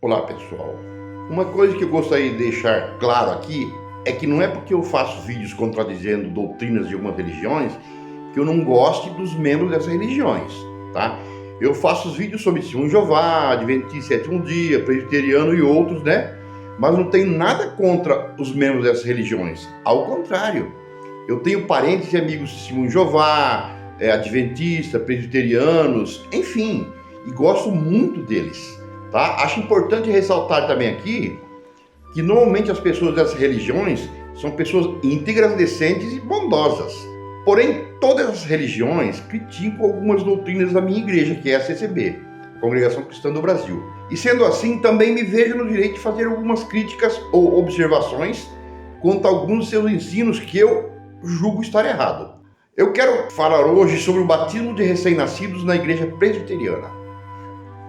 Olá pessoal, uma coisa que eu gostaria de deixar claro aqui é que não é porque eu faço vídeos contradizendo doutrinas de algumas religiões que eu não goste dos membros dessas religiões, tá? Eu faço os vídeos sobre Testemunho de Jeová, Adventista Sétimo Dia, Presbiteriano e outros, né? Mas não tenho nada contra os membros dessas religiões, ao contrário. Eu tenho parentes e amigos de Testemunho de Jeová, Adventista, Presbiterianos, enfim, e gosto muito deles. Tá? Acho importante ressaltar também aqui que normalmente as pessoas dessas religiões são pessoas íntegras, decentes e bondosas. Porém, todas as religiões criticam algumas doutrinas da minha igreja, que é a CCB, a Congregação Cristã do Brasil. E sendo assim, também me vejo no direito de fazer algumas críticas ou observações quanto a alguns de seus ensinos que eu julgo estar errado. Eu quero falar hoje sobre o batismo de recém-nascidos na igreja presbiteriana.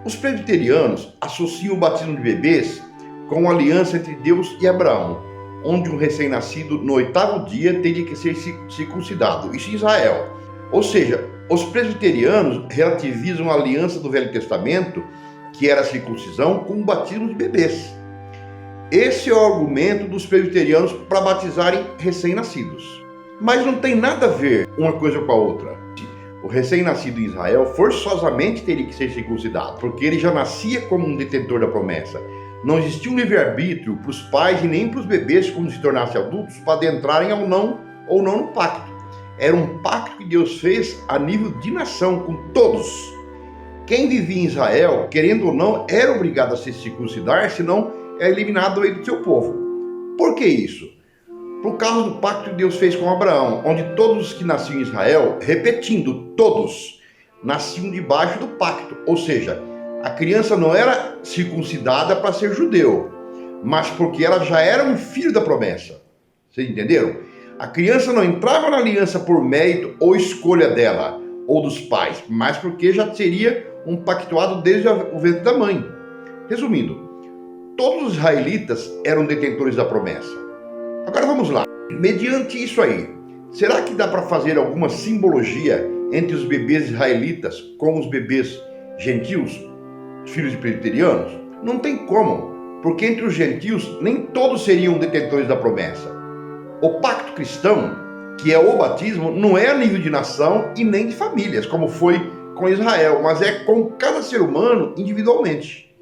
Os presbiterianos associam o batismo de bebês com a aliança entre Deus e Abraão, onde um recém-nascido no 8º dia teria que ser circuncidado, isso em Israel. Ou seja, os presbiterianos relativizam a aliança do Velho Testamento, que era a circuncisão, com o batismo de bebês. Esse é o argumento dos presbiterianos para batizarem recém-nascidos. Mas não tem nada a ver uma coisa com a outra. O recém-nascido em Israel forçosamente teria que ser circuncidado, porque ele já nascia como um detentor da promessa. Não existia um livre-arbítrio para os pais e nem para os bebês, quando se tornassem adultos, para adentrarem ou não no pacto. Era um pacto que Deus fez a nível de nação, com todos. Quem vivia em Israel, querendo ou não, era obrigado a se circuncidar, senão é eliminado do seu povo. Por que isso? Por causa do pacto que Deus fez com Abraão, onde todos os que nasciam em Israel, repetindo, todos, nasciam debaixo do pacto. Ou seja, a criança não era circuncidada para ser judeu, mas porque ela já era um filho da promessa. Vocês entenderam? A criança não entrava na aliança por mérito ou escolha dela, ou dos pais, mas porque já seria um pactuado desde o ventre da mãe. Resumindo, todos os israelitas eram detentores da promessa. Agora vamos lá. Mediante isso aí, será que dá para fazer alguma simbologia entre os bebês israelitas com os bebês gentios, filhos de presbiterianos? Não tem como, porque entre os gentios nem todos seriam detentores da promessa. O pacto cristão, que é o batismo, não é a nível de nação e nem de famílias, como foi com Israel, mas é com cada ser humano individualmente.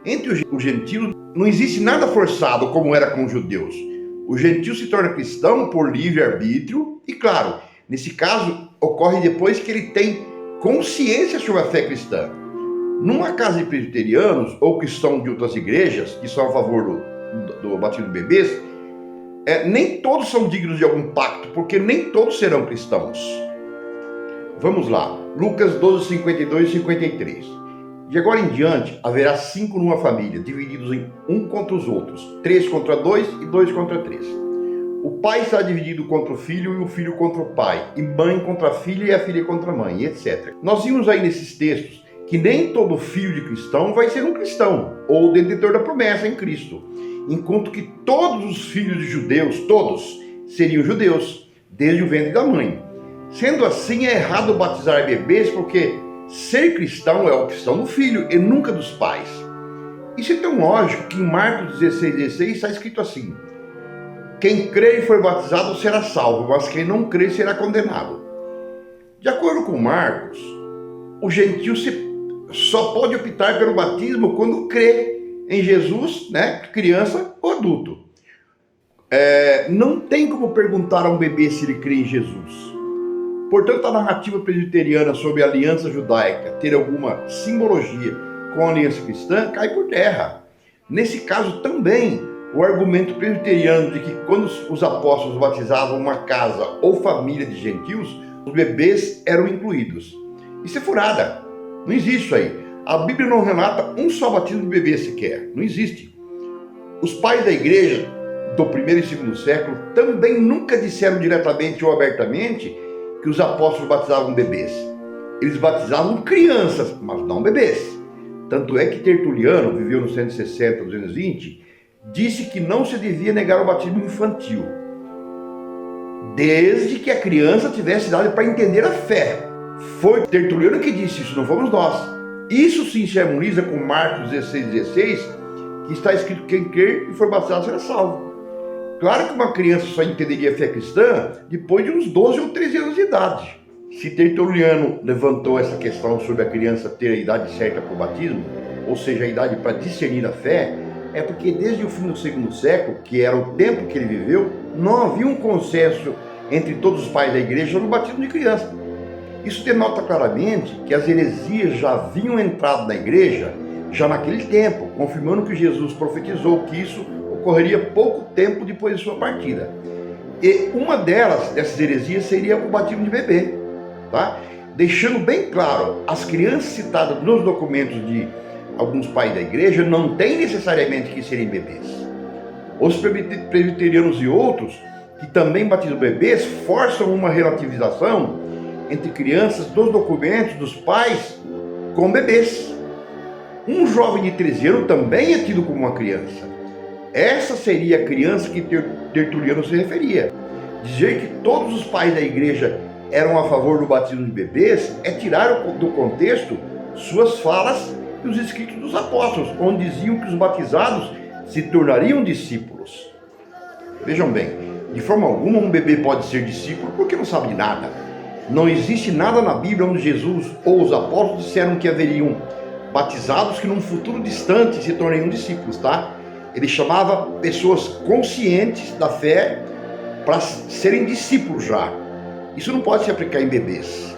Entre os gentios não existe nada forçado como era com os judeus. O gentio se torna cristão por livre-arbítrio e, claro, nesse caso, ocorre depois que ele tem consciência sobre a fé cristã. Numa casa de presbiterianos ou cristãos de outras igrejas, que são a favor do batismo de bebês, nem todos são dignos de algum pacto, porque nem todos serão cristãos. Vamos lá, Lucas 12, 52 e 53. De agora em diante, haverá 5 numa família, divididos em um contra os outros, 3 contra 2 e 2 contra 3. O pai está dividido contra o filho e o filho contra o pai, e mãe contra a filha e a filha contra a mãe, etc. Nós vimos aí nesses textos que nem todo filho de cristão vai ser um cristão, ou detentor da promessa em Cristo, enquanto que todos os filhos de judeus, todos, seriam judeus, desde o ventre da mãe. Sendo assim, é errado batizar bebês, porque ser cristão é a opção do filho e nunca dos pais. Isso é tão lógico que em Marcos 16,16 está escrito assim: quem crer e for batizado será salvo, mas quem não crer será condenado. De acordo com Marcos, o gentio só pode optar pelo batismo quando crê em Jesus, né, criança ou adulto. Não tem como perguntar a um bebê se ele crê em Jesus. Portanto, a narrativa presbiteriana sobre a aliança judaica ter alguma simbologia com a aliança cristã cai por terra. Nesse caso também, o argumento presbiteriano de que quando os apóstolos batizavam uma casa ou família de gentios, os bebês eram incluídos. Isso é furada. Não existe isso aí. A Bíblia não relata um só batismo de bebê sequer. Não existe. Os pais da igreja do 1º e 2º século também nunca disseram diretamente ou abertamente que os apóstolos batizavam bebês. Eles batizavam crianças, mas não bebês. Tanto é que Tertuliano, viveu nos 160, 220, disse que não se devia negar o batismo infantil, desde que a criança tivesse idade para entender a fé. Foi Tertuliano que disse isso, não fomos nós. Isso sim se harmoniza com Marcos 16,16, que está escrito: quem crer e for batizado será salvo. Claro que uma criança só entenderia a fé cristã depois de uns 12 ou 13 anos de idade. Se Tertuliano levantou essa questão sobre a criança ter a idade certa para o batismo, ou seja, a idade para discernir a fé, é porque desde o fim do segundo século, que era o tempo que ele viveu, não havia um consenso entre todos os pais da igreja no batismo de criança. Isso denota claramente que as heresias já haviam entrado na igreja já naquele tempo, confirmando que Jesus profetizou que isso ocorreria pouco tempo depois de sua partida. E uma dessas heresias seria o batismo de bebê, tá? Deixando bem claro, as crianças citadas nos documentos de alguns pais da igreja não têm necessariamente que serem bebês. Os presbiterianos e outros, que também batizam bebês, forçam uma relativização entre crianças dos documentos dos pais com bebês. Um jovem de 13 anos também é tido como uma criança. Essa seria a criança que Tertuliano se referia. Dizer que todos os pais da igreja eram a favor do batismo de bebês é tirar do contexto suas falas e os escritos dos apóstolos, onde diziam que os batizados se tornariam discípulos. Vejam bem, de forma alguma um bebê pode ser discípulo porque não sabe de nada. Não existe nada na Bíblia onde Jesus ou os apóstolos disseram que haveriam batizados que num futuro distante se tornariam discípulos, tá? Ele chamava pessoas conscientes da fé para serem discípulos já. Isso não pode se aplicar em bebês.